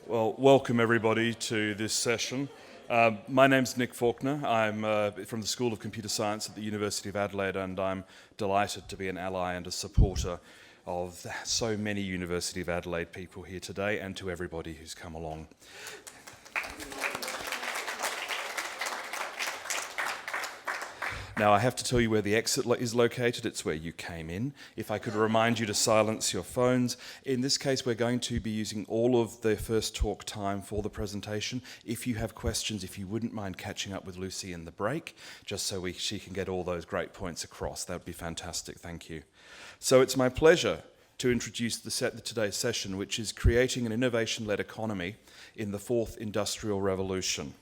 Well, welcome everybody to this session. My name's Nick Faulkner. I'm from the School of Computer Science at the University of Adelaide, and I'm delighted to be an ally and a supporter of so many University of Adelaide people here today, and to everybody who's come along. Now, I have to tell you where the exit is located. It's where you came in. If I could remind you to silence your phones. In this case, we're going to be using all of the first talk time for the presentation. If you have questions, if you wouldn't mind catching up with Lucy in the break, just so she can get all those great points across, that would be fantastic. Thank you. So it's my pleasure to introduce today's session, which is Creating an Innovation-Led Economy in the Fourth Industrial Revolution.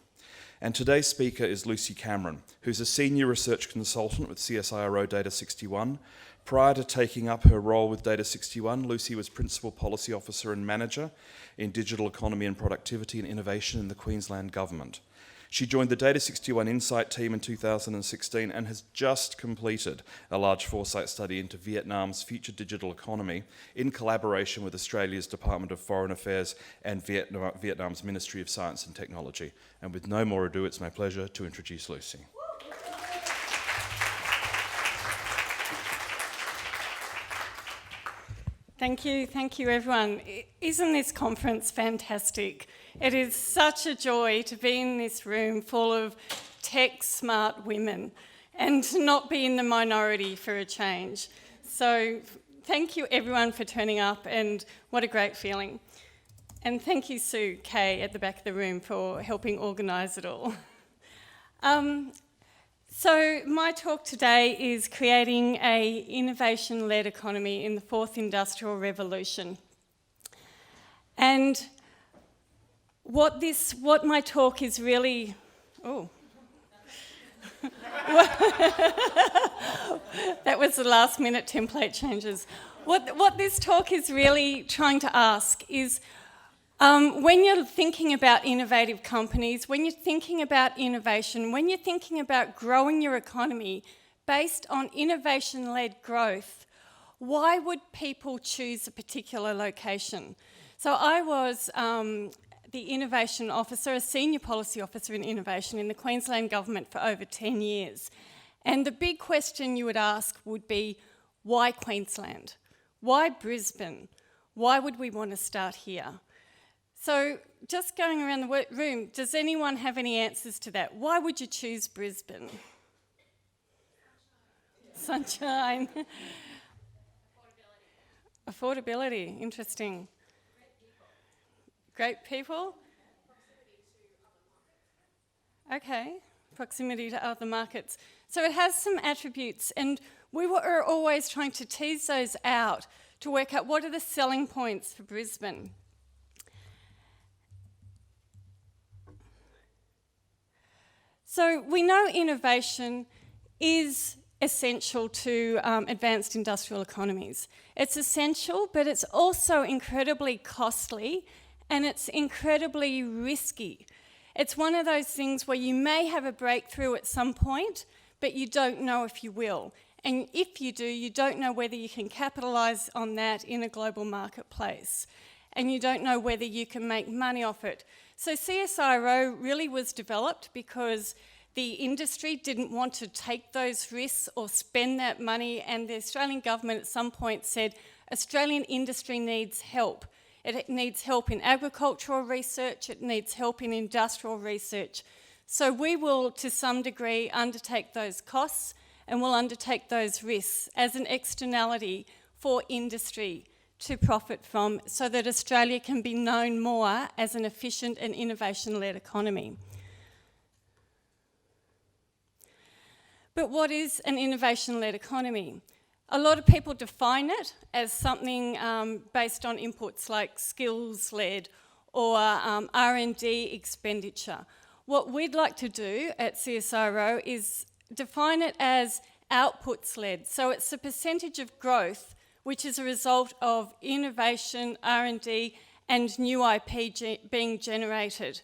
And today's speaker is Lucy Cameron, who's a senior research consultant with CSIRO Data 61. Prior to taking up her role with Data 61, Lucy was Principal Policy Officer and Manager in Digital Economy and Productivity and Innovation in the Queensland Government. She joined the Data 61 Insight team in 2016 and has just completed a large foresight study into Vietnam's future digital economy in collaboration with Australia's Department of Foreign Affairs and Vietnam's Ministry of Science and Technology. And with no more ado, it's my pleasure to introduce Lucy. Thank you everyone. Isn't this conference fantastic? It is such a joy to be in this room full of tech-smart women and to not be in the minority for a change. So thank you everyone for turning up, and what a great feeling. And thank you Sue Kay at the back of the room for helping organise it all. So my talk today is creating an innovation-led economy in the Fourth Industrial Revolution. And what my talk is really... Oh. That was the last-minute template changes. What this talk is really trying to ask is, when you're thinking about innovative companies, when you're thinking about innovation, when you're thinking about growing your economy based on innovation-led growth, why would people choose a particular location? So I was the innovation officer, a senior policy officer in innovation in the Queensland Government for over 10 years. And the big question you would ask would be, why Queensland? Why Brisbane? Why would we want to start here? So just going around the room, does anyone have any answers to that? Why would you choose Brisbane? Sunshine. Affordability, interesting. Great people. Okay, proximity to other markets. So it has some attributes, and we were always trying to tease those out to work out what are the selling points for Brisbane. So we know innovation is essential to advanced industrial economies. It's essential, but it's also incredibly costly and it's incredibly risky. It's one of those things where you may have a breakthrough at some point, but you don't know if you will. And if you do, you don't know whether you can capitalise on that in a global marketplace. And you don't know whether you can make money off it. So CSIRO really was developed because the industry didn't want to take those risks or spend that money, and the Australian government at some point said, Australian industry needs help. It needs help in agricultural research, it needs help in industrial research. So we will, to some degree, undertake those costs and we'll undertake those risks as an externality for industry to profit from, so that Australia can be known more as an efficient and innovation-led economy. But what is an innovation-led economy? A lot of people define it as something based on inputs like skills-led or R&D expenditure. What we'd like to do at CSIRO is define it as outputs-led. So it's the percentage of growth which is a result of innovation, R&D, and new IP being generated.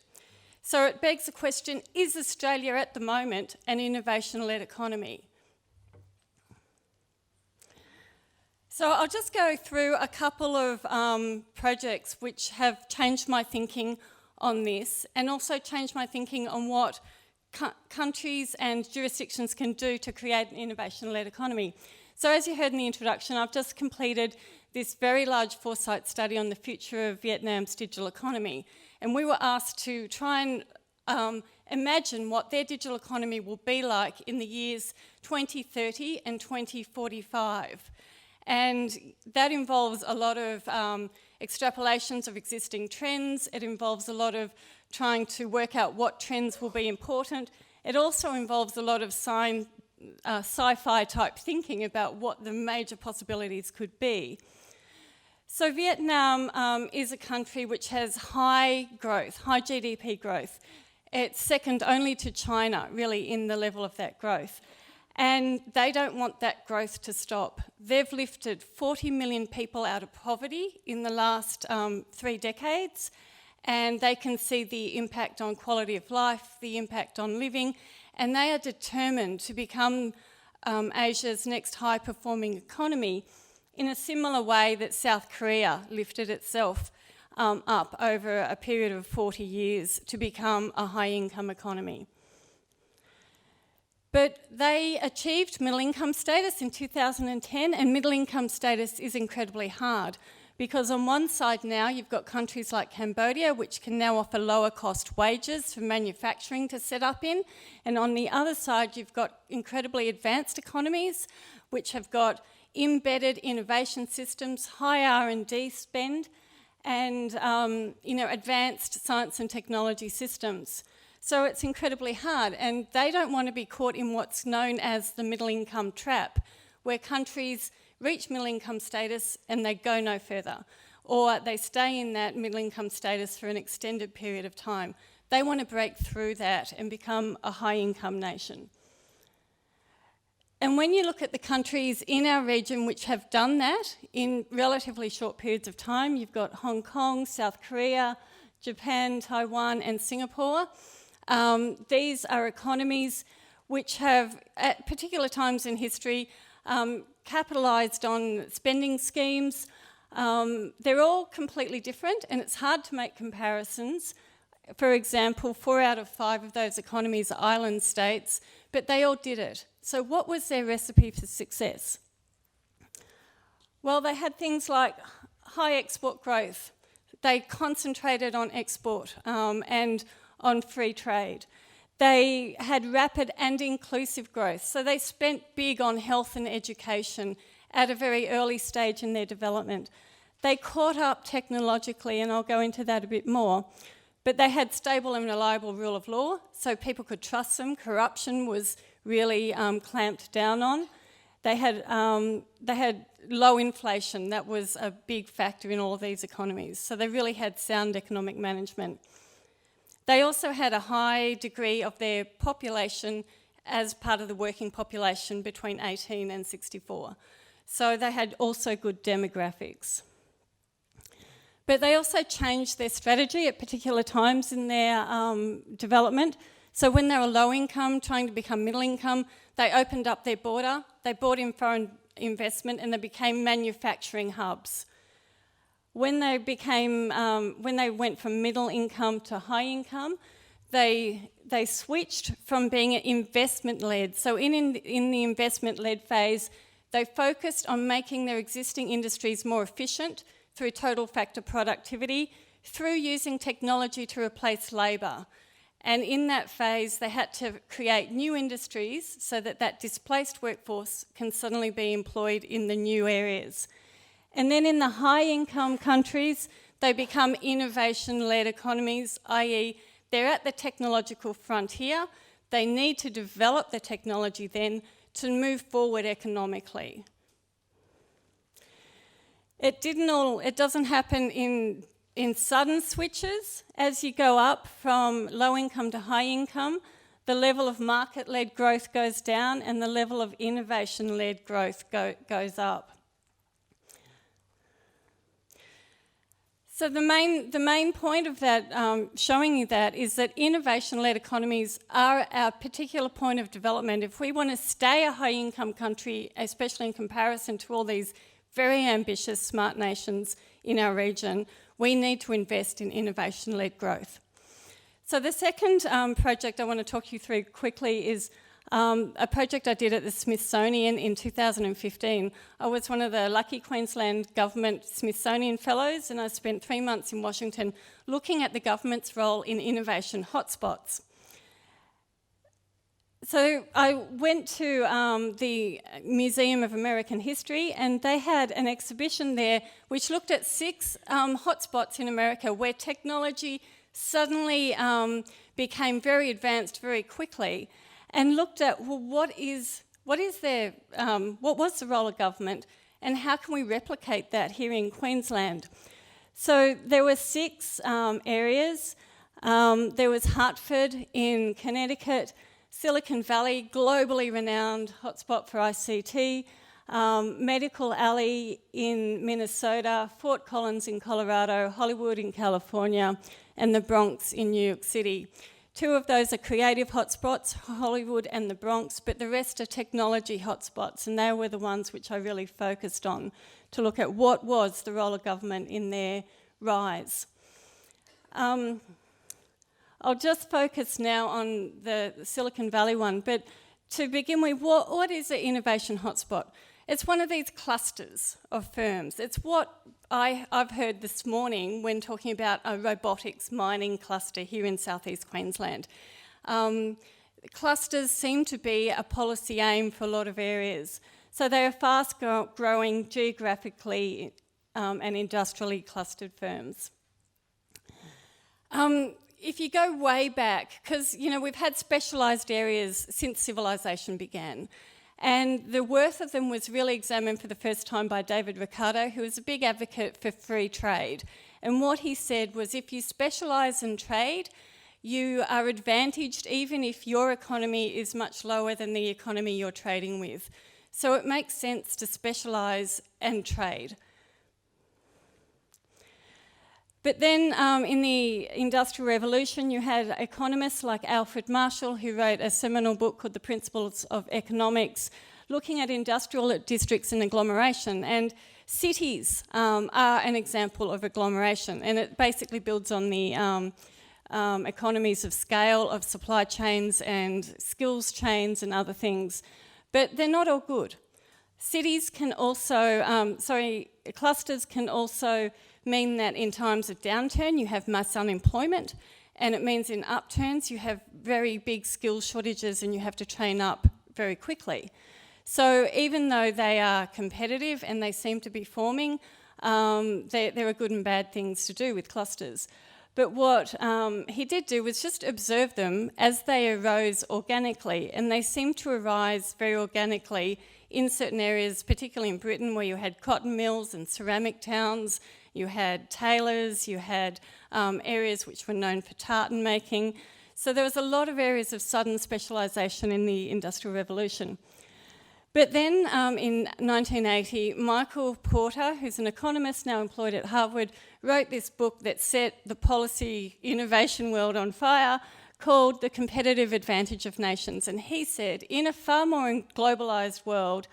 So it begs the question, is Australia at the moment an innovation-led economy? So I'll just go through a couple of projects which have changed my thinking on this, and also changed my thinking on what countries and jurisdictions can do to create an innovation-led economy. So as you heard in the introduction, I've just completed this very large foresight study on the future of Vietnam's digital economy. And we were asked to try and imagine what their digital economy will be like in the years 2030 and 2045. And that involves a lot of extrapolations of existing trends. It involves a lot of trying to work out what trends will be important. It also involves a lot of sci-fi type thinking about what the major possibilities could be. So Vietnam is a country which has high growth, high GDP growth. It's second only to China, really, in the level of that growth. And they don't want that growth to stop. They've lifted 40 million people out of poverty in the last 3 decades, and they can see the impact on quality of life, the impact on living, and they are determined to become Asia's next high-performing economy in a similar way that South Korea lifted itself up over a period of 40 years to become a high-income economy. But they achieved middle income status in 2010, and middle income status is incredibly hard because on one side now you've got countries like Cambodia which can now offer lower cost wages for manufacturing to set up in, and on the other side you've got incredibly advanced economies which have got embedded innovation systems, high R&D spend, and advanced science and technology systems. So it's incredibly hard, and they don't want to be caught in what's known as the middle income trap, where countries reach middle income status and they go no further, or they stay in that middle income status for an extended period of time. They want to break through that and become a high income nation. And when you look at the countries in our region which have done that in relatively short periods of time, you've got Hong Kong, South Korea, Japan, Taiwan and Singapore. These are economies which have, at particular times in history, capitalised on spending schemes. They're all completely different, and it's hard to make comparisons. For example, 4 out of 5 of those economies are island states, but they all did it. So what was their recipe for success? Well, they had things like high export growth. They concentrated on export and on free trade. They had rapid and inclusive growth. So they spent big on health and education at a very early stage in their development. They caught up technologically, and I'll go into that a bit more, but they had stable and reliable rule of law, so people could trust them. Corruption was really clamped down on. They had low inflation. That was a big factor in all of these economies. So they really had sound economic management. They also had a high degree of their population as part of the working population between 18 and 64. So they had also good demographics. But they also changed their strategy at particular times in their development. So when they were low income, trying to become middle income, they opened up their border, they brought in foreign investment, and they became manufacturing hubs. When they went from middle income to high income, they switched from being investment-led. So in the investment-led phase, they focused on making their existing industries more efficient through total factor productivity, through using technology to replace labour. And in that phase, they had to create new industries so that displaced workforce can suddenly be employed in the new areas. And then in the high-income countries, they become innovation-led economies, i.e. they're at the technological frontier. They need to develop the technology then to move forward economically. It doesn't happen in sudden switches. As you go up from low income to high income, the level of market-led growth goes down and the level of innovation-led growth goes up. So the main point of that, showing you that, is that innovation-led economies are our particular point of development. If we want to stay a high-income country, especially in comparison to all these very ambitious smart nations in our region, we need to invest in innovation-led growth. So the second project I want to talk you through quickly is a project I did at the Smithsonian in 2015. I was one of the lucky Queensland Government Smithsonian Fellows, and I spent 3 months in Washington looking at the government's role in innovation hotspots. So I went to the Museum of American History, and they had an exhibition there which looked at 6 hotspots in America where technology suddenly became very advanced very quickly, and looked at, well, what was the role of government, and how can we replicate that here in Queensland? So there were 6 areas. There was Hartford in Connecticut, Silicon Valley, globally renowned hotspot for ICT, Medical Alley in Minnesota, Fort Collins in Colorado, Hollywood in California, and the Bronx in New York City. 2 of those are creative hotspots, Hollywood and the Bronx, but the rest are technology hotspots, and they were the ones which I really focused on to look at what was the role of government in their rise. I'll just focus now on the Silicon Valley one, but to begin with, what is an innovation hotspot? It's one of these clusters of firms. It's what I've heard this morning when talking about a robotics mining cluster here in southeast Queensland. Clusters seem to be a policy aim for a lot of areas. So they are fast growing geographically and industrially clustered firms. If you go way back, because we've had specialised areas since civilisation began, and the worth of them was really examined for the first time by David Ricardo, who was a big advocate for free trade. And what he said was, if you specialise in trade, you are advantaged even if your economy is much lower than the economy you're trading with. So it makes sense to specialise and trade. But then in the Industrial Revolution, you had economists like Alfred Marshall, who wrote a seminal book called The Principles of Economics, looking at industrial districts and agglomeration. And cities are an example of agglomeration, and it basically builds on the economies of scale of supply chains and skills chains and other things. But they're not all good. Cities can also, clusters can also mean that in times of downturn you have mass unemployment, and it means in upturns you have very big skill shortages and you have to train up very quickly. So even though they are competitive and they seem to be forming, there are good and bad things to do with clusters. But what he did do was just observe them as they arose organically, and they seem to arise very organically in certain areas, particularly in Britain, where you had cotton mills and ceramic towns. You had tailors, you had areas which were known for tartan making. So there was a lot of areas of sudden specialisation in the Industrial Revolution. But then in 1980, Michael Porter, who's an economist now employed at Harvard, wrote this book that set the policy innovation world on fire, called The Competitive Advantage of Nations. And he said, in a far more globalised world,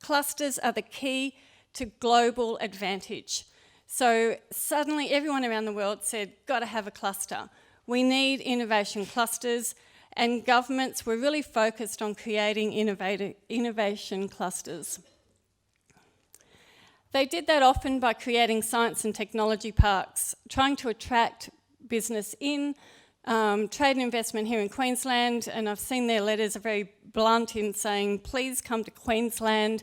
clusters are the key to global advantage. So suddenly everyone around the world said, got to have a cluster. We need innovation clusters, and governments were really focused on creating innovation clusters. They did that often by creating science and technology parks, trying to attract business in, trade and investment here in Queensland, and I've seen their letters are very blunt in saying, please come to Queensland.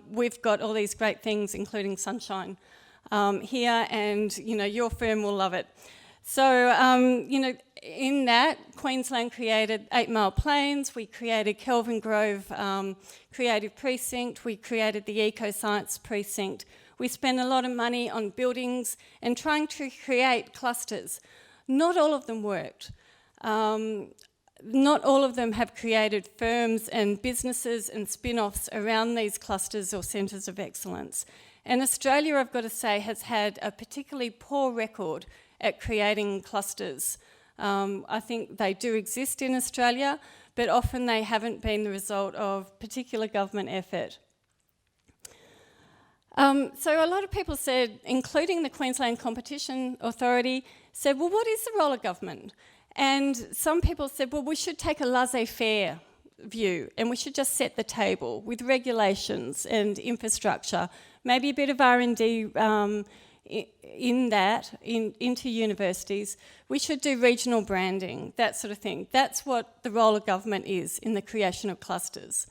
We've got all these great things, including sunshine. Here, and your firm will love it. So in that, Queensland created 8 Mile Plains, we created Kelvin Grove Creative Precinct, we created the Eco-Science Precinct. We spent a lot of money on buildings and trying to create clusters. Not all of them worked. Not all of them have created firms and businesses and spin-offs around these clusters or centres of excellence. And Australia, I've got to say, has had a particularly poor record at creating clusters. I think they do exist in Australia, but often they haven't been the result of particular government effort. So a lot of people said, including the Queensland Competition Authority, said, well, what is the role of government? And some people said, well, we should take a laissez-faire view and we should just set the table with regulations and infrastructure, maybe a bit of R&D into universities. We should do regional branding, that sort of thing. That's what the role of government is in the creation of clusters.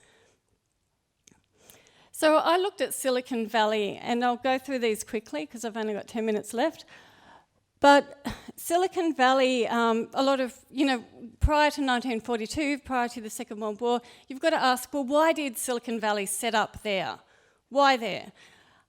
So I looked at Silicon Valley, and I'll go through these quickly because I've only got 10 minutes left. But Silicon Valley, a lot of, prior to 1942, prior to the Second World War, you've got to ask, well, why did Silicon Valley set up there? Why there?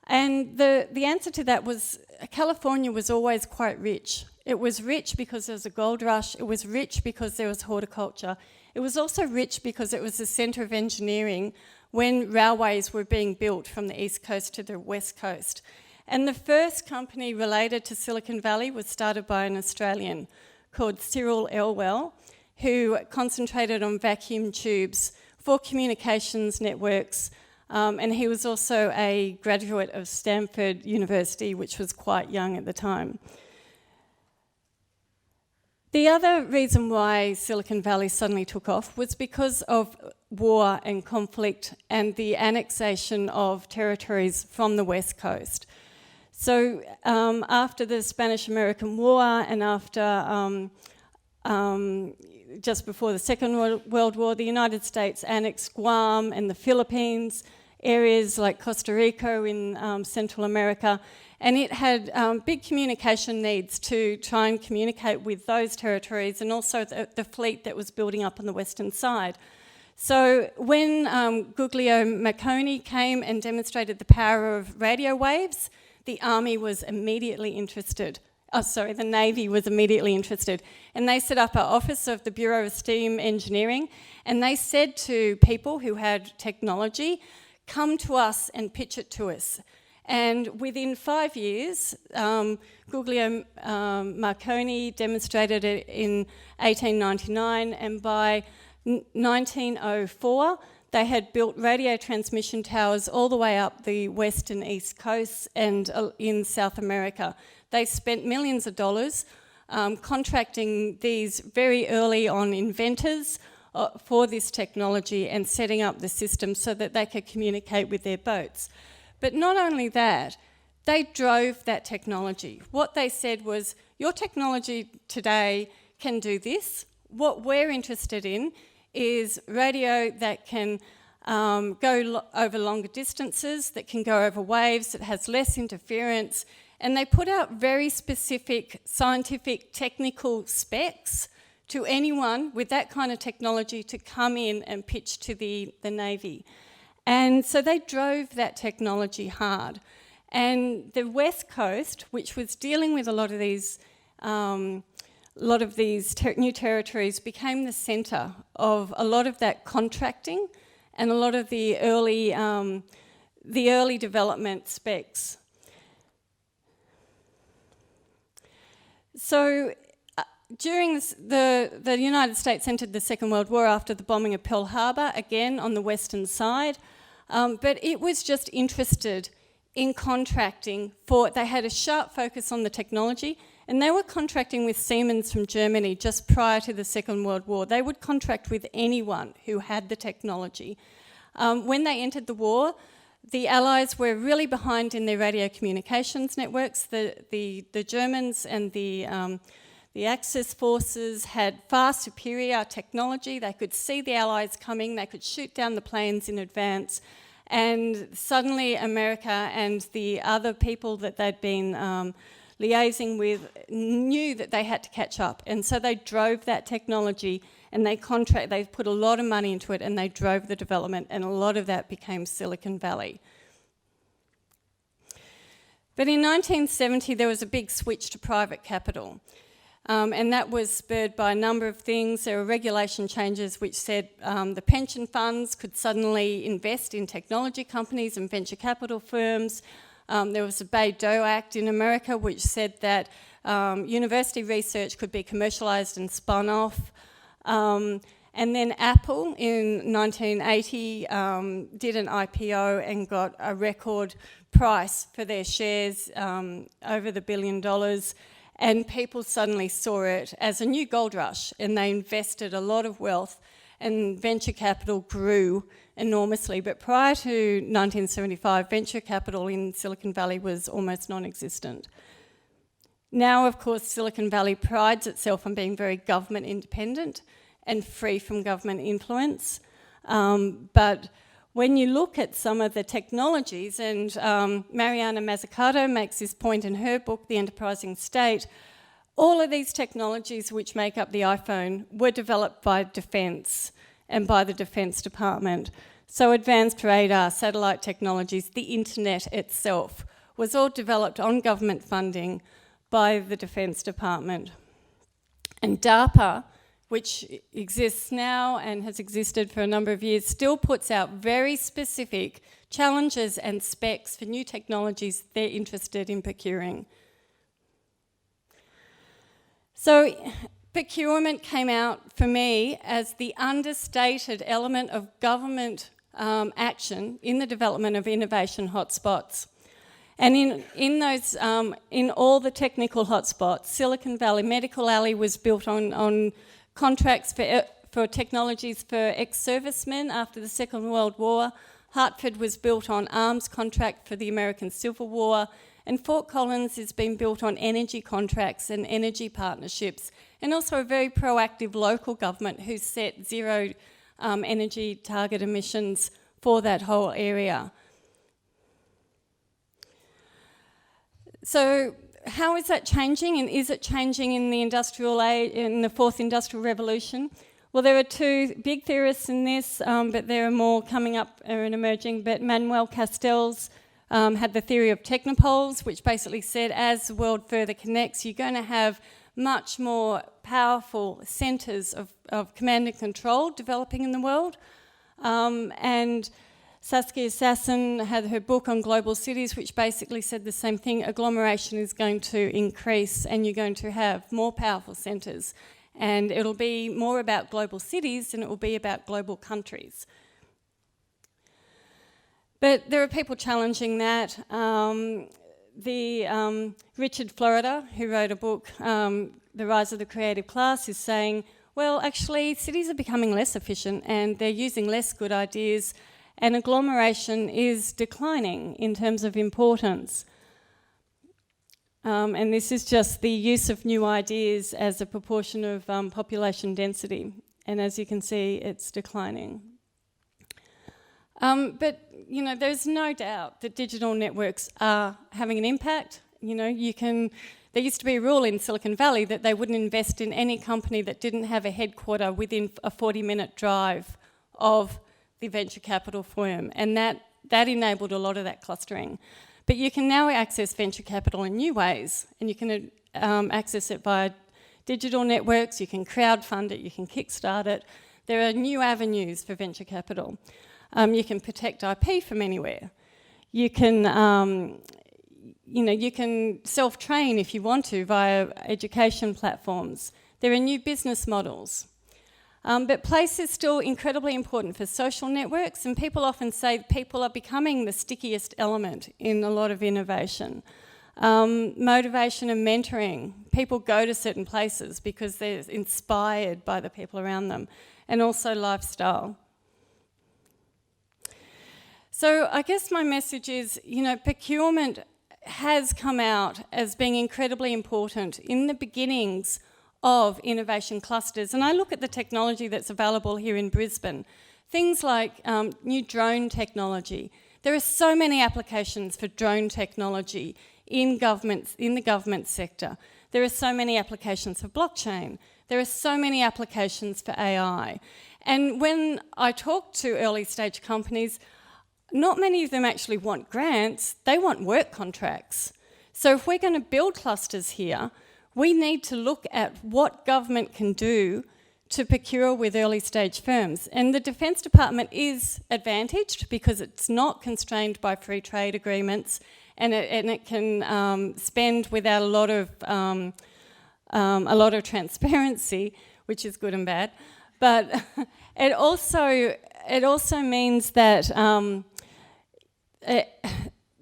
And the answer to that was California was always quite rich. It was rich because there was a gold rush. It was rich because there was horticulture. It was also rich because it was the centre of engineering when railways were being built from the east coast to the west coast. And the first company related to Silicon Valley was started by an Australian called Cyril Elwell, who concentrated on vacuum tubes for communications networks, and he was also a graduate of Stanford University, which was quite young at the time. The other reason why Silicon Valley suddenly took off was because of war and conflict and the annexation of territories from the West Coast. So after the Spanish-American War and after just before the Second World War, the United States annexed Guam and the Philippines, areas like Costa Rica in Central America, and it had big communication needs to try and communicate with those territories and also the fleet that was building up on the western side. So when Guglielmo Marconi came and demonstrated the power of radio waves, the Army was immediately interested. The Navy was immediately interested. And they set up an office of the Bureau of Steam Engineering, and they said to people who had technology, come to us and pitch it to us. And within 5 years, Guglielmo Marconi demonstrated it in 1899, and by 1904, they had built radio transmission towers all the way up the west and east coasts and in South America. They spent millions of dollars contracting these very early on inventors for this technology and setting up the system so that they could communicate with their boats. But not only that, they drove that technology. What they said was, your technology today can do this. What we're interested in is radio that can go over longer distances, that can go over waves, that has less interference. And they put out very specific scientific technical specs to anyone with that kind of technology to come in and pitch to the Navy. And so they drove that technology hard. And the West Coast, which was dealing with a lot of these new territories, became the centre of a lot of that contracting and a lot of the early development specs. So during the United States entered the Second World War after the bombing of Pearl Harbor, again on the western side, but it was just interested in contracting they had a sharp focus on the technology, and they were contracting with Siemens from Germany just prior to the Second World War. They would contract with anyone who had the technology. When they entered the war, the Allies were really behind in their radio communications networks. The Germans and the Axis forces had far superior technology. They could see the Allies coming. They could shoot down the planes in advance. And suddenly America and the other people that they'd been liaising with knew that they had to catch up. And so they drove that technology, and they put a lot of money into it, and they drove the development, and a lot of that became Silicon Valley. But in 1970, there was a big switch to private capital. And that was spurred by a number of things. There were regulation changes which said the pension funds could suddenly invest in technology companies and venture capital firms. There was the Bayh-Dole Act in America which said that university research could be commercialised and spun off. And then Apple in 1980 did an IPO and got a record price for their shares, over the $1 billion. And people suddenly saw it as a new gold rush, and they invested a lot of wealth, and venture capital grew enormously. But prior to 1975, venture capital in Silicon Valley was almost non-existent. Now, of course, Silicon Valley prides itself on being very government independent and free from government influence. But when you look at some of the technologies, and Mariana Mazzucato makes this point in her book, The Enterprising State, all of these technologies which make up the iPhone were developed by Defence and by the Defence Department. So advanced radar, satellite technologies, the internet itself was all developed on government funding by the Defence Department. And DARPA, which exists now and has existed for a number of years, still puts out very specific challenges and specs for new technologies they're interested in procuring. So procurement came out for me as the understated element of government action in the development of innovation hotspots. And in all the technical hotspots, Silicon Valley, Medical Alley was built on contracts for technologies for ex-servicemen after the Second World War. Hartford was built on arms contract for the American Civil War. And Fort Collins has been built on energy contracts and energy partnerships, and also a very proactive local government who set zero energy target emissions for that whole area. So how is that changing, and is it changing in the industrial age, in the fourth industrial revolution? Well, there are two big theorists in this, but there are more coming up and emerging. But Manuel Castells had the theory of technopoles, which basically said as the world further connects, you're going to have much more powerful centres of command and control developing in the world. And Saskia Sassen had her book on global cities, which basically said the same thing. Agglomeration is going to increase, and you're going to have more powerful centres. And it'll be more about global cities than it will be about global countries. But there are people challenging that. Richard Florida, who wrote a book, The Rise of the Creative Class, is saying, well, actually, cities are becoming less efficient and they're using less good ideas, and agglomeration is declining in terms of importance. And this is just the use of new ideas as a proportion of population density. And as you can see, it's declining. But, you know, there's no doubt that digital networks are having an impact. You know, there used to be a rule in Silicon Valley that they wouldn't invest in any company that didn't have a headquarter within a 40-minute drive of the venture capital firm. And that enabled a lot of that clustering. But you can now access venture capital in new ways, and you can access it via digital networks, you can crowdfund it, you can kickstart it. There are new avenues for venture capital. You can protect IP from anywhere. You can, you can self-train if you want to via education platforms. There are new business models. But place is still incredibly important for social networks, and people often say people are becoming the stickiest element in a lot of innovation. Motivation and mentoring. People go to certain places because they're inspired by the people around them, and also lifestyle. So I guess my message is, procurement has come out as being incredibly important in the beginnings of innovation clusters. And I look at the technology that's available here in Brisbane. Things like new drone technology. There are so many applications for drone technology in the government sector. There are so many applications for blockchain. There are so many applications for AI. And when I talk to early stage companies, not many of them actually want grants, they want work contracts. So if we're going to build clusters here, we need to look at what government can do to procure with early stage firms. And the Defence Department is advantaged because it's not constrained by free trade agreements, and it can spend without a lot of transparency, which is good and bad. But it also means that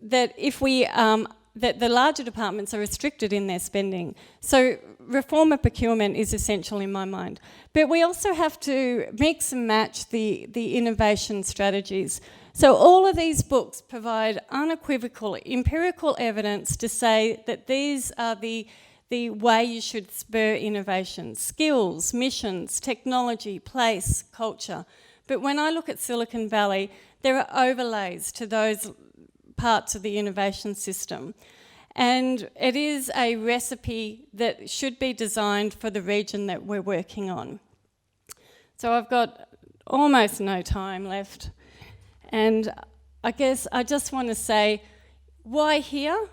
that if we that the larger departments are restricted in their spending. So reform of procurement is essential in my mind. But we also have to mix and match the innovation strategies. So all of these books provide unequivocal empirical evidence to say that these are the way you should spur innovation: skills, missions, technology, place, culture. But when I look at Silicon Valley, there are overlays to those parts of the innovation system. And it is a recipe that should be designed for the region that we're working on. So I've got almost no time left. And I guess I just want to say, why here?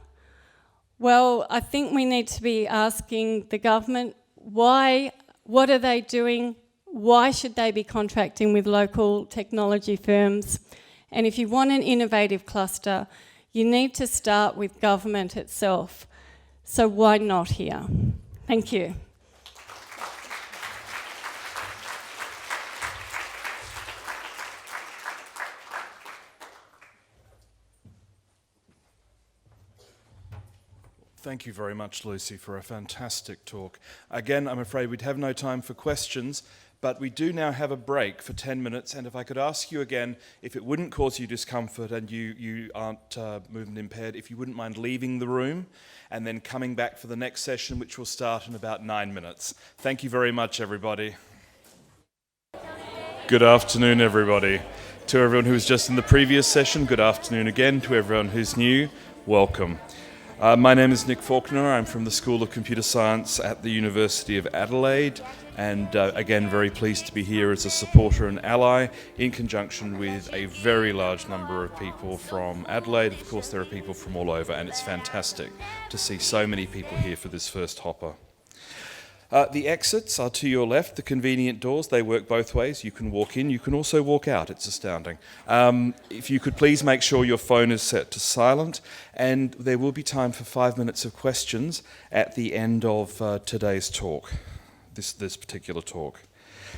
Well, I think we need to be asking the government, why, what are they doing? Why should they be contracting with local technology firms? And if you want an innovative cluster, you need to start with government itself. So why not here? Thank you. Thank you very much, Lucy, for a fantastic talk. Again, I'm afraid we'd have no time for questions, but we do now have a break for 10 minutes, and if I could ask you again, if it wouldn't cause you discomfort and you aren't movement impaired, if you wouldn't mind leaving the room and then coming back for the next session, which will start in about 9 minutes. Thank you very much, everybody. Good afternoon, everybody. To everyone who was just in the previous session, good afternoon again. To everyone who's new, welcome. My name is Nick Faulkner. I'm from the School of Computer Science at the University of Adelaide, and again, very pleased to be here as a supporter and ally in conjunction with a very large number of people from Adelaide. Of course, there are people from all over, and it's fantastic to see so many people here for this first hopper. The exits are to your left, the convenient doors. They work both ways. You can walk in, you can also walk out. It's astounding. If you could please make sure your phone is set to silent, and there will be time for 5 minutes of questions at the end of today's talk, this particular talk.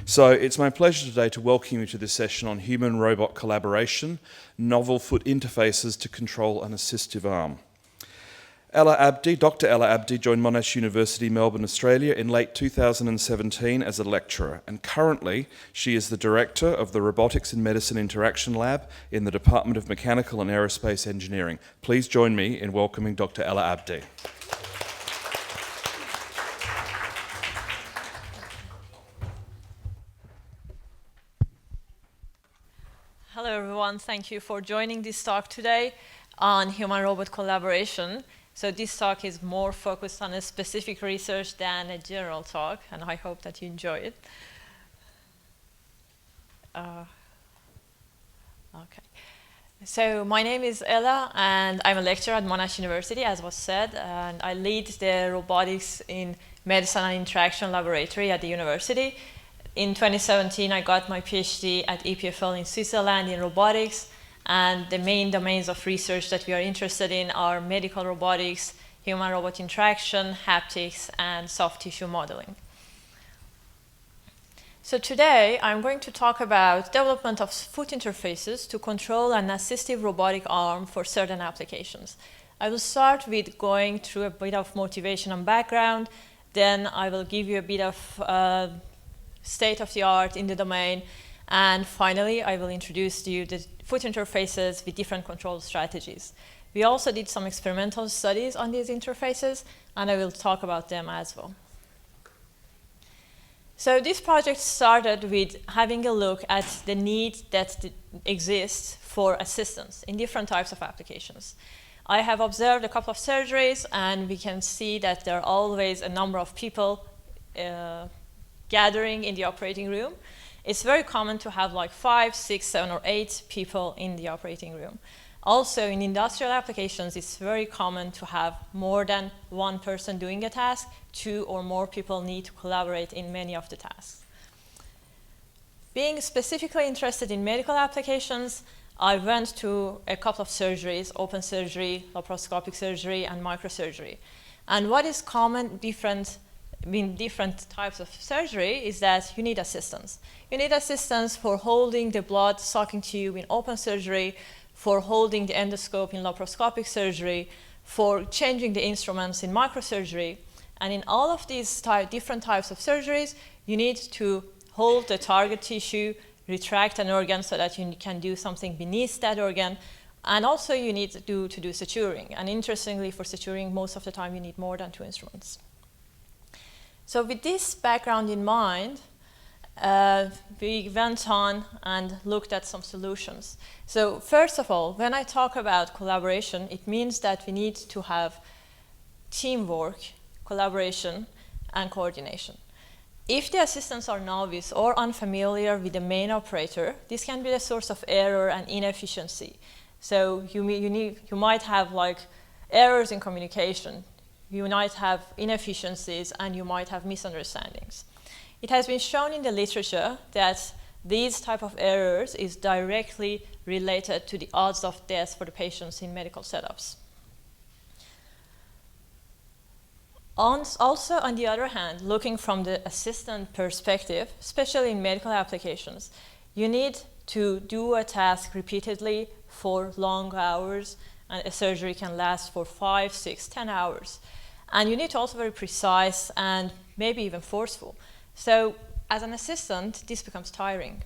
So it's my pleasure today to welcome you to this session on human-robot collaboration, novel foot interfaces to control an assistive arm. Dr. Elahe Abdi joined Monash University, Melbourne, Australia in late 2017 as a lecturer, and currently she is the director of the Robotics in Medicine Interaction Lab in the Department of Mechanical and Aerospace Engineering. Please join me in welcoming Dr. Elahe Abdi. Hello everyone, thank you for joining this talk today on human-robot collaboration. So this talk is more focused on a specific research than a general talk, and I hope that you enjoy it. Okay. So my name is Ella, and I'm a lecturer at Monash University, as was said, and I lead the Robotics in Medicine and Interaction Laboratory at the university. In 2017, I got my PhD at EPFL in Switzerland in robotics, and the main domains of research that we are interested in are medical robotics, human-robot interaction, haptics, and soft tissue modeling. So today, I'm going to talk about development of foot interfaces to control an assistive robotic arm for certain applications. I will start with going through a bit of motivation and background, then I will give you a bit of state of the art in the domain, and finally, I will introduce to you the foot interfaces with different control strategies. We also did some experimental studies on these interfaces, and I will talk about them as well. So this project started with having a look at the need that exists for assistance in different types of applications. I have observed a couple of surgeries, and we can see that there are always a number of people gathering in the operating room. It's very common to have like 5, 6, 7, or 8 people in the operating room. Also, in industrial applications, it's very common to have more than one person doing a task. 2 or more people need to collaborate in many of the tasks. Being specifically interested in medical applications, I went to a couple of surgeries: open surgery, laparoscopic surgery, and microsurgery. And what is common different in different types of surgery is that you need assistance. You need assistance for holding the blood sucking tube in open surgery, for holding the endoscope in laparoscopic surgery, for changing the instruments in microsurgery. And in all of these different types of surgeries, you need to hold the target tissue, retract an organ so that you can do something beneath that organ, and also you need to do suturing. And interestingly, for suturing, most of the time you need more than 2 instruments. So with this background in mind, we went on and looked at some solutions. So first of all, when I talk about collaboration, it means that we need to have teamwork, collaboration, and coordination. If the assistants are novice or unfamiliar with the main operator, this can be a source of error and inefficiency. So you might have like errors in communication, you might have inefficiencies, and you might have misunderstandings. It has been shown in the literature that these type of errors is directly related to the odds of death for the patients in medical setups. Also, on the other hand, looking from the assistant perspective, especially in medical applications, you need to do a task repeatedly for long hours, and a surgery can last for 5, 6, 10 hours. And you need to also be very precise and maybe even forceful. So as an assistant, this becomes tiring.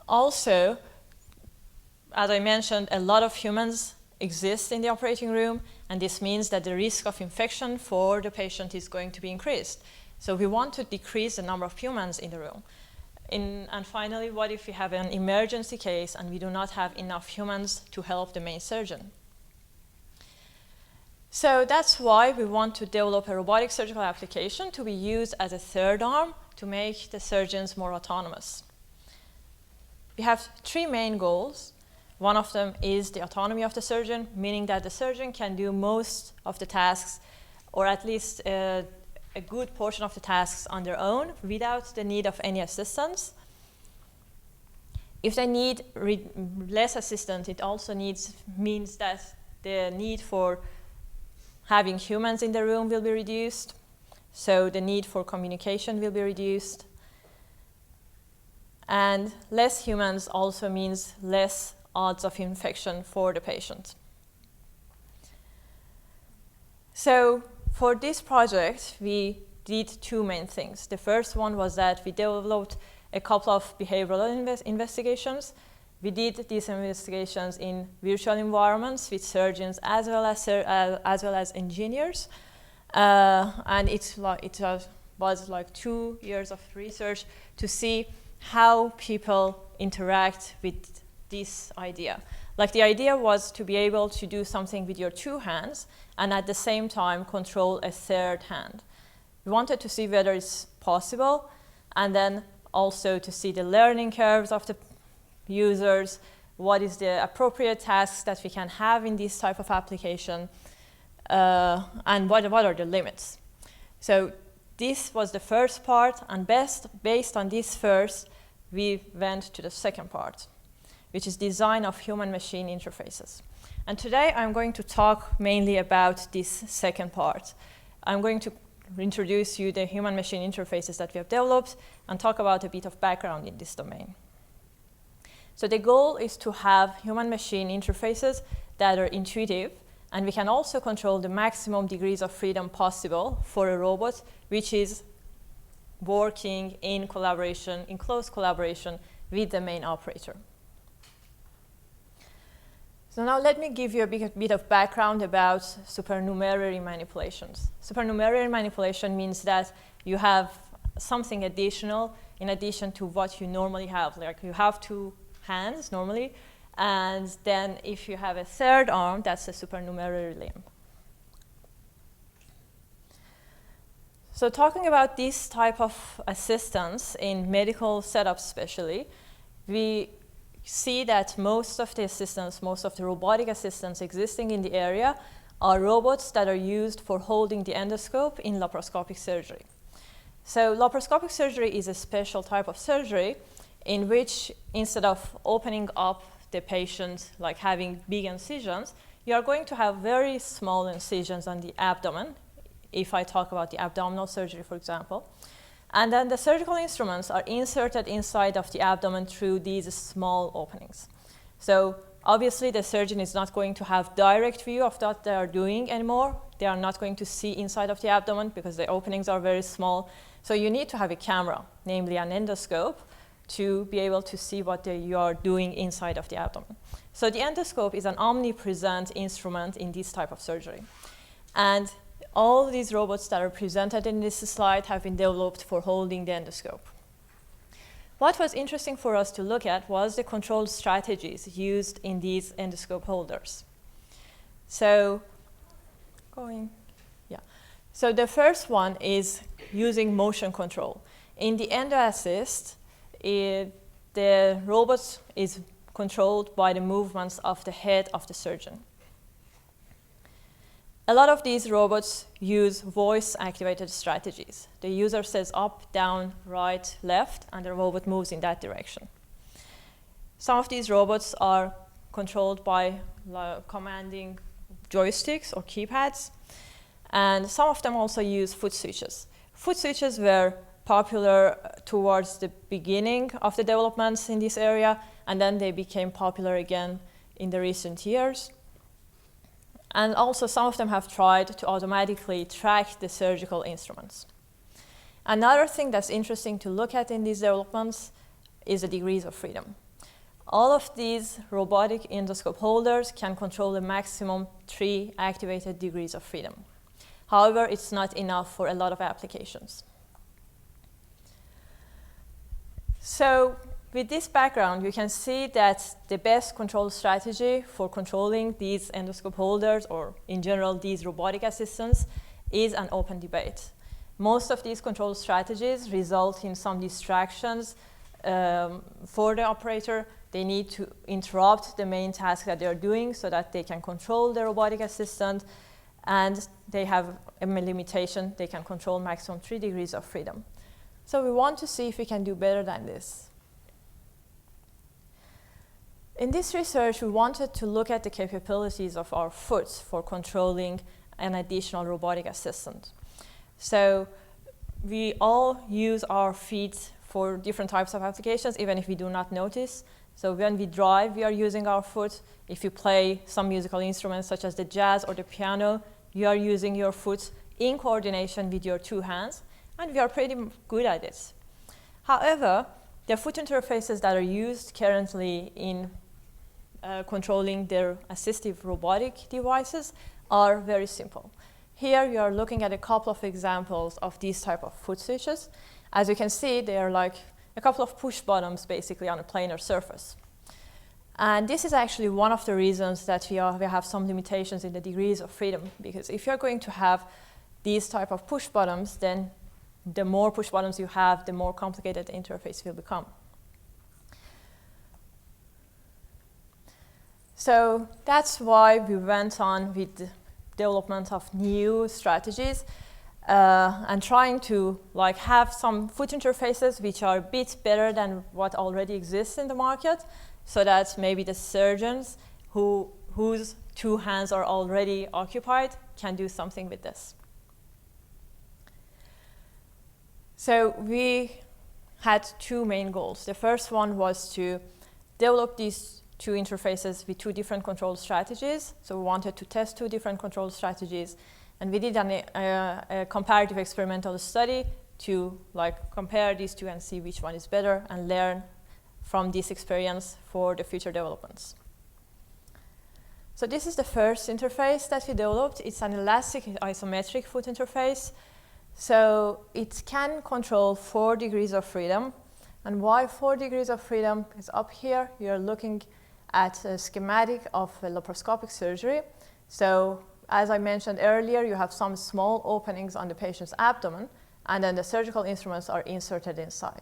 Also, as I mentioned, a lot of humans exist in the operating room, and this means that the risk of infection for the patient is going to be increased. So we want to decrease the number of humans in the room. And finally, what if we have an emergency case and we do not have enough humans to help the main surgeon? So that's why we want to develop a robotic surgical application to be used as a third arm to make the surgeons more autonomous. We have 3 main goals. One of them is the autonomy of the surgeon, meaning that the surgeon can do most of the tasks, or at least a good portion of the tasks on their own without the need of any assistance. If they need less assistance, it also means that the need for having humans in the room will be reduced, so the need for communication will be reduced. And less humans also means less odds of infection for the patient. So for this project, we did 2 main things. The first one was that we developed a couple of behavioral investigations. We did these investigations in virtual environments with surgeons as well as engineers. And it was like 2 years of research to see how people interact with this idea. Like, the idea was to be able to do something with your 2 hands and at the same time control a third hand. We wanted to see whether it's possible, and then also to see the learning curves of the users, what is the appropriate tasks that we can have in this type of application, and what are the limits. So this was the first part, and based on this first, we went to the second part, which is design of human-machine interfaces. And today I'm going to talk mainly about this second part. I'm going to introduce you the human-machine interfaces that we have developed and talk about a bit of background in this domain. So the goal is to have human-machine interfaces that are intuitive, and we can also control the maximum degrees of freedom possible for a robot, which is working in collaboration, in close collaboration with the main operator. So now let me give you a bit of background about supernumerary manipulations. Supernumerary manipulation means that you have something additional in addition to what you normally have. Like, you have 2 hands normally, and then if you have a third arm, that's a supernumerary limb. So talking about this type of assistance in medical setups especially, we see that most of the assistants, most of the robotic assistants existing in the area are robots that are used for holding the endoscope in laparoscopic surgery. So laparoscopic surgery is a special type of surgery in which, instead of opening up the patient, like having big incisions, you are going to have very small incisions on the abdomen if I talk about the abdominal surgery, for example. And then the surgical instruments are inserted inside of the abdomen through these small openings. So obviously, the surgeon is not going to have direct view of what they are doing anymore. They are not going to see inside of the abdomen because the openings are very small. So you need to have a camera, namely an endoscope, to be able to see what you are doing inside of the abdomen. So the endoscope is an omnipresent instrument in this type of surgery. And all these robots that are presented in this slide have been developed for holding the endoscope. What was interesting for us to look at was the control strategies used in these endoscope holders. So, So the first one is using motion control. In the EndoAssist, the robot is controlled by the movements of the head of the surgeon. A lot of these robots use voice-activated strategies. The user says up, down, right, left, and the robot moves in that direction. Some of these robots are controlled by commanding joysticks or keypads, and some of them also use foot switches. Foot switches were popular towards the beginning of the developments in this area, and then they became popular again in the recent years. And also some of them have tried to automatically track the surgical instruments. Another thing that's interesting to look at in these developments is the degrees of freedom. All of these robotic endoscope holders can control a maximum 3 activated degrees of freedom. However, it's not enough for a lot of applications. So with this background, you can see that the best control strategy for controlling these endoscope holders, or in general these robotic assistants, is an open debate. Most of these control strategies result in some distractions for the operator. They need to interrupt the main task that they're doing so that they can control the robotic assistant, and they have a limitation. They can control maximum 3 degrees of freedom. So we want to see if we can do better than this. In this research, we wanted to look at the capabilities of our foot for controlling an additional robotic assistant. So we all use our feet for different types of applications, even if we do not notice. So when we drive, we are using our foot. If you play some musical instruments, such as the jazz or the piano, you are using your foot in coordination with your 2 hands, and we are pretty good at it. However, the foot interfaces that are used currently in controlling their assistive robotic devices are very simple. Here you are looking at a couple of examples of these type of foot switches. As you can see, they are like a couple of push buttons basically on a planar surface. And this is actually one of the reasons that we have some limitations in the degrees of freedom, because if you're going to have these type of push buttons, then the more push buttons you have, the more complicated the interface will become. So that's why we went on with the development of new strategies and trying to have some foot interfaces which are a bit better than what already exists in the market, so that maybe the surgeons whose 2 hands are already occupied can do something with this. So we had 2 main goals. The first one was to develop these 2 interfaces with 2 different control strategies. So we wanted to test 2 different control strategies, and we did a comparative experimental study to compare these 2 and see which one is better and learn from this experience for the future developments. So this is the first interface that we developed. It's an elastic isometric foot interface. So it can control 4 degrees of freedom. And why 4 degrees of freedom? Because up here you're looking at a schematic of a laparoscopic surgery. So as I mentioned earlier, you have some small openings on the patient's abdomen, and then the surgical instruments are inserted inside.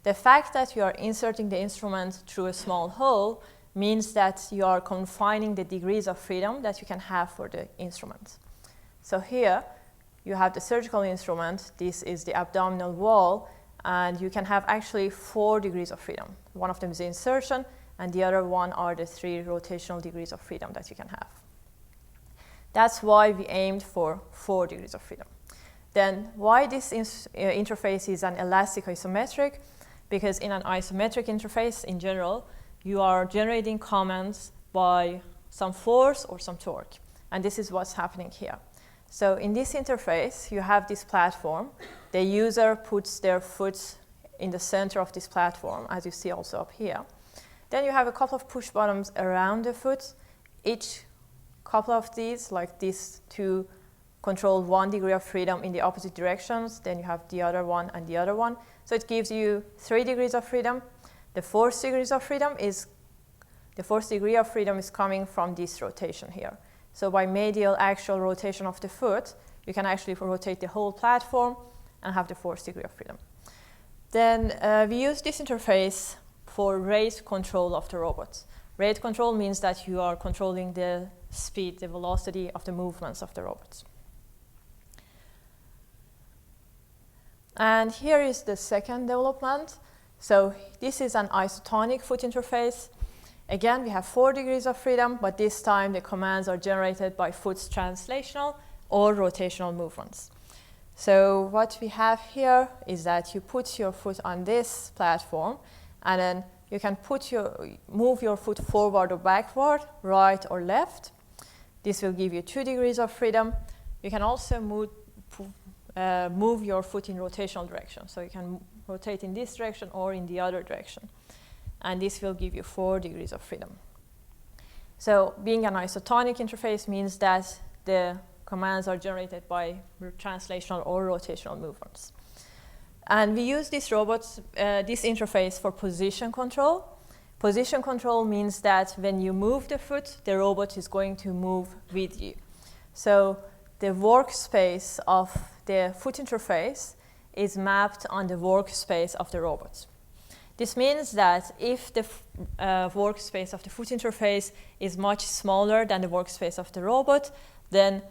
The fact that you are inserting the instrument through a small hole means that you are confining the degrees of freedom that you can have for the instrument. So here you have the surgical instrument. This is the abdominal wall, and you can have actually 4 degrees of freedom. One of them is the insertion, and the other one are the 3 rotational degrees of freedom that you can have. That's why we aimed for 4 degrees of freedom. Then why this interface is an elastic isometric? Because in an isometric interface in general, you are generating commands by some force or some torque. And this is what's happening here. So in this interface, you have this platform. The user puts their foot in the center of this platform, as you see also up here. Then you have a couple of push buttons around the foot. Each couple of these, like these two, control 1 degree of freedom in the opposite directions. Then you have the other one and the other one. So it gives you 3 degrees of freedom. The fourth degree of freedom is coming from this rotation here. So by medial actual rotation of the foot, you can actually rotate the whole platform and have the fourth degree of freedom. Then we use this interface for rate control of the robot. Rate control means that you are controlling the speed, the velocity of the movements of the robots. And here is the second development. So this is an isotonic foot interface. Again, we have 4 degrees of freedom, but this time the commands are generated by foot's translational or rotational movements. So what we have here is that you put your foot on this platform, and then you can move your foot forward or backward, right or left. This will give you 2 degrees of freedom. You can also move your foot in rotational direction. So you can rotate in this direction or in the other direction. And this will give you 4 degrees of freedom. So being an isotonic interface means that the commands are generated by translational or rotational movements. And we use this interface for position control. Position control means that when you move the foot, the robot is going to move with you. So the workspace of the foot interface is mapped on the workspace of the robot. This means that if the workspace of the foot interface is much smaller than the workspace of the robot, then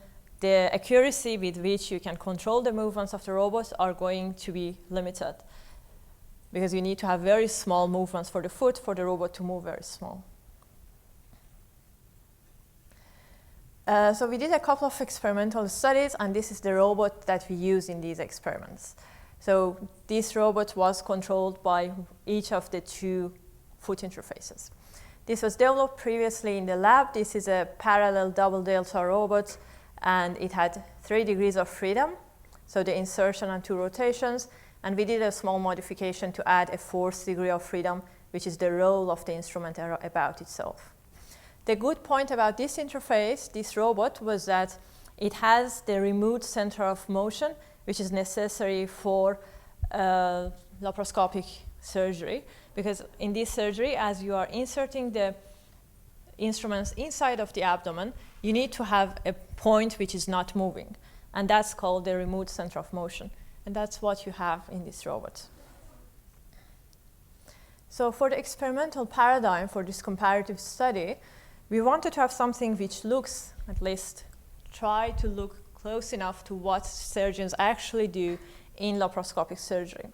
the accuracy with which you can control the movements of the robot are going to be limited, because you need to have very small movements for the foot for the robot to move very small. So we did a couple of experimental studies, and this is the robot that we use in these experiments. So this robot was controlled by each of the 2 foot interfaces. This was developed previously in the lab. This is a parallel double delta robot, and it had 3 degrees of freedom, so the insertion and 2 rotations. And we did a small modification to add a 4th degree of freedom, which is the role of the instrument about itself. The good point about this interface, this robot, was that it has the remote center of motion, which is necessary for laparoscopic surgery. Because in this surgery, as you are inserting the instruments inside of the abdomen, you need to have a point which is not moving. And that's called the remote center of motion. And that's what you have in this robot. So for the experimental paradigm for this comparative study, we wanted to have something which looks, at least try to look close enough to what surgeons actually do in laparoscopic surgery.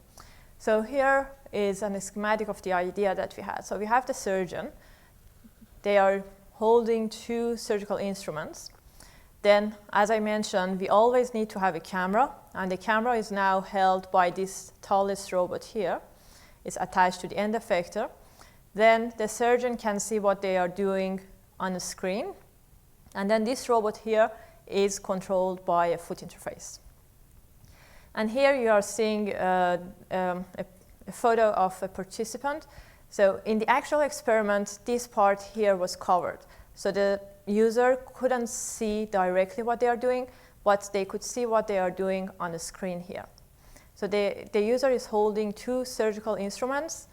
So here is a schematic of the idea that we had. So we have the surgeon. They are holding 2 surgical instruments. Then, as I mentioned, we always need to have a camera, and the camera is now held by this tallest robot here. It's attached to the end effector. Then the surgeon can see what they are doing on the screen, and then this robot here is controlled by a foot interface. And here you are seeing a photo of a participant. So in the actual experiment, this part here was covered. So the user couldn't see directly what they are doing, but they could see what they are doing on the screen here. So the user is holding 2 surgical instruments,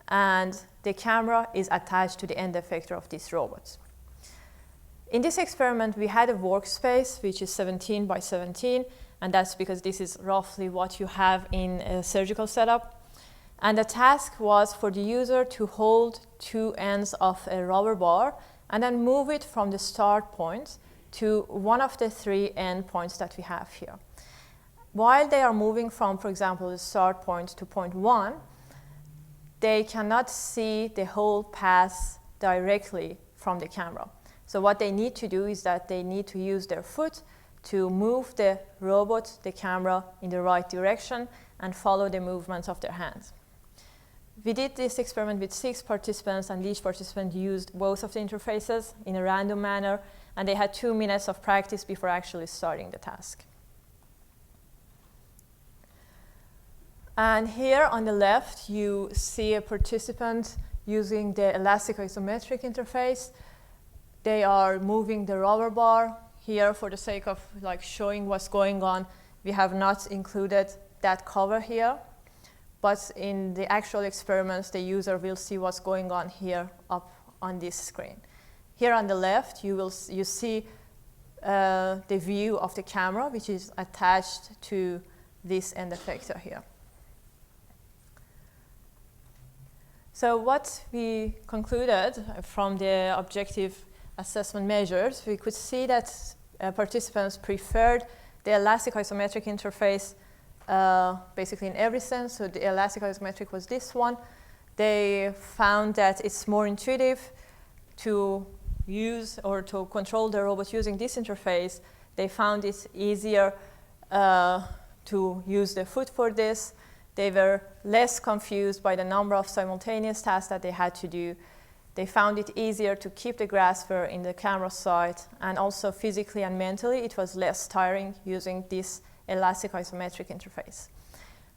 and the camera is attached to the end effector of this robot. In this experiment, we had a workspace which is 17 by 17, and that's because this is roughly what you have in a surgical setup. And the task was for the user to hold 2 ends of a rubber bar and then move it from the start point to one of the 3 end points that we have here. While they are moving from, for example, the start point to point 1, they cannot see the whole path directly from the camera. So what they need to do is that they need to use their foot to move the robot, the camera, in the right direction and follow the movements of their hands. We did this experiment with 6 participants, and each participant used both of the interfaces in a random manner, and they had 2 minutes of practice before actually starting the task. And here on the left, you see a participant using the elastic isometric interface. They are moving the rubber bar. Here, for the sake of showing what's going on, we have not included that cover here. But in the actual experiments, the user will see what's going on here up on this screen. Here on the left, you see the view of the camera, which is attached to this end effector here. So what we concluded from the objective assessment measures, we could see that participants preferred the elastic isometric interface basically in every sense. So the elastic isometric was this one. They found that it's more intuitive to use or to control the robot using this interface. They found it easier to use the foot for this. They were less confused by the number of simultaneous tasks that they had to do. They found it easier to keep the grasper in the camera side, and also physically and mentally it was less tiring using this elastic isometric interface.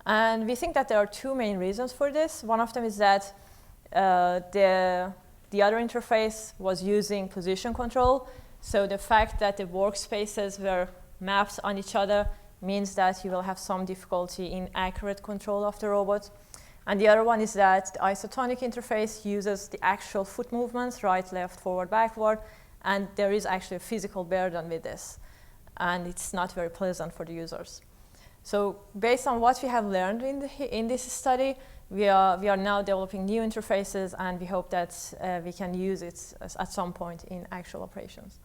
And we think that there are 2 main reasons for this. One of them is that the other interface was using position control. So the fact that the workspaces were mapped on each other means that you will have some difficulty in accurate control of the robot. And the other one is that the isotonic interface uses the actual foot movements, right, left, forward, backward, and there is actually a physical burden with this. And it's not very pleasant for the users. So based on what we have learned in this study, we are now developing new interfaces, and we hope that we can use it at some point in actual operations.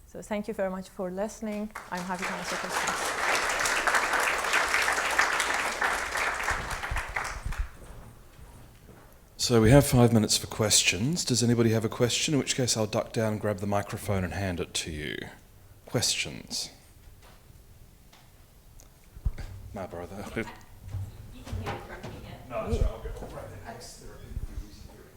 So thank you very much for listening. I'm happy to answer questions. So we have 5 minutes for questions. Does anybody have a question? In which case I'll duck down and grab the microphone and hand it to you. Questions? My brother. You can hear it from here. No, that's right. I'll go right there next. There are people who use hearing.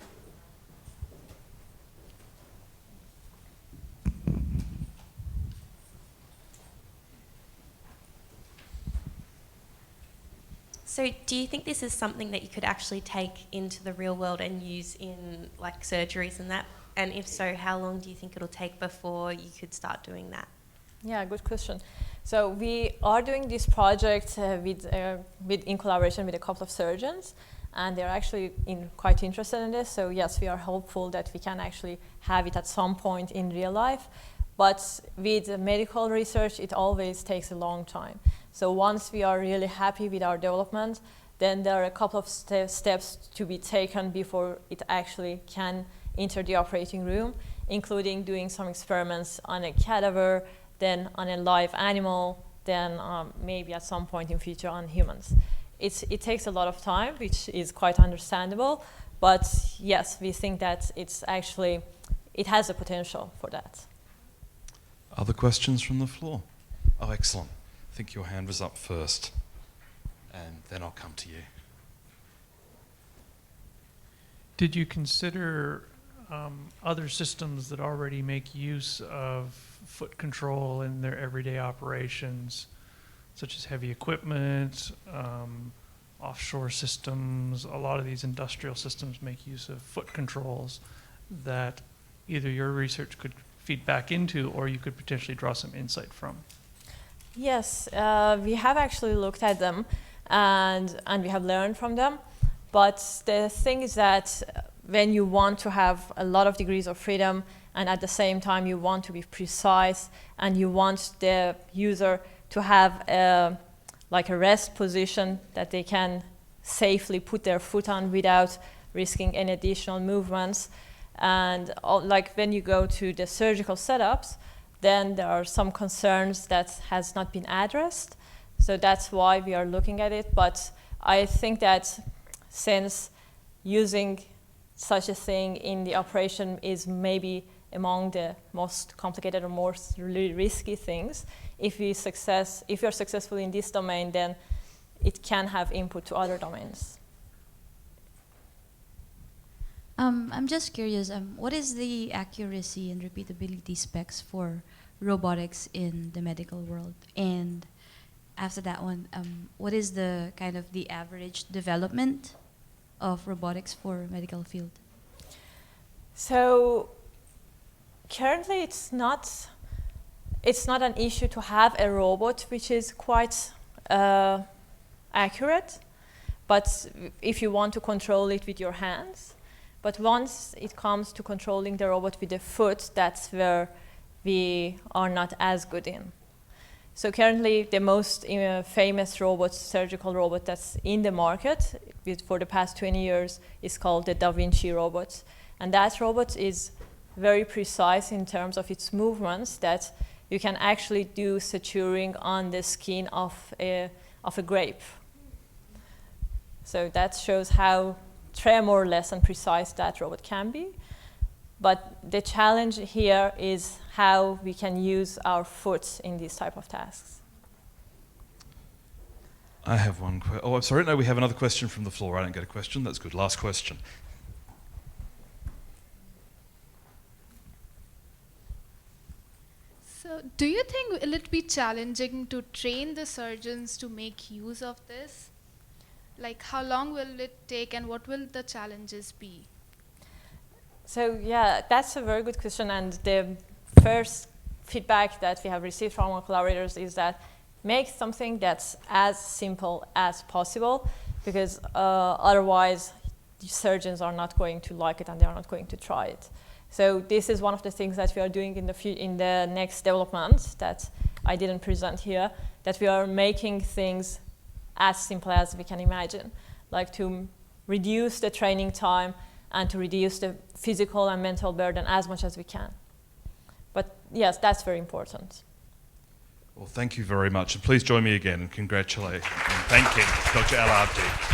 So do you think this is something that you could actually take into the real world and use in surgeries and that? And if so, how long do you think it'll take before you could start doing that? Yeah, good question. So we are doing this project in collaboration with a couple of surgeons, and they're actually quite interested in this. So yes, we are hopeful that we can actually have it at some point in real life. But with medical research, it always takes a long time. So once we are really happy with our development, then there are a couple of steps to be taken before it actually can enter the operating room, including doing some experiments on a cadaver, then on a live animal, then maybe at some point in future on humans. It takes a lot of time, which is quite understandable, but yes, we think that it has the potential for that. Other questions from the floor? Oh, excellent. I think your hand was up first, and then I'll come to you. Did you consider other systems that already make use of foot control in their everyday operations, such as heavy equipment, offshore systems? A lot of these industrial systems make use of foot controls that either your research could feed back into or you could potentially draw some insight from. Yes, we have actually looked at them and we have learned from them. But the thing is that when you want to have a lot of degrees of freedom and at the same time you want to be precise and you want the user to have a rest position that they can safely put their foot on without risking any additional movements. And when you go to the surgical setups, then there are some concerns that has not been addressed. So that's why we are looking at it. But I think that since using such a thing in the operation is maybe among the most complicated or most really risky things. If you're successful in this domain, then it can have input to other domains. I'm just curious, what is the accuracy and repeatability specs for robotics in the medical world? And after that one, what is the kind of the average development of robotics for medical field? So currently it's not an issue to have a robot which is quite accurate, but if you want to control it with your hands. But once it comes to controlling the robot with the foot, that's where we are not as good in. So currently the most famous robot, surgical robot that's in the market for the past 20 years is called the WWII robot. And that robot is very precise in terms of its movements, that you can actually do suturing on the skin of a grape. So that shows how tremorless and precise that robot can be. But the challenge here is how we can use our foot in these type of tasks. I have one question. Oh, I'm sorry. No, we have another question from the floor. I don't get a question. That's good. Last question. So, do you think will it be challenging to train the surgeons to make use of this? Like, how long will it take and what will the challenges be? So yeah, that's a very good question, and the first feedback that we have received from our collaborators is that make something that's as simple as possible, because otherwise the surgeons are not going to like it and they are not going to try it. So this is one of the things that we are doing in the next development that I didn't present here, that we are making things as simple as we can imagine, like to reduce the training time and to reduce the physical and mental burden as much as we can. But yes, that's very important. Well, thank you very much. And please join me again in congratulating and thanking Dr. Elahe Abdi.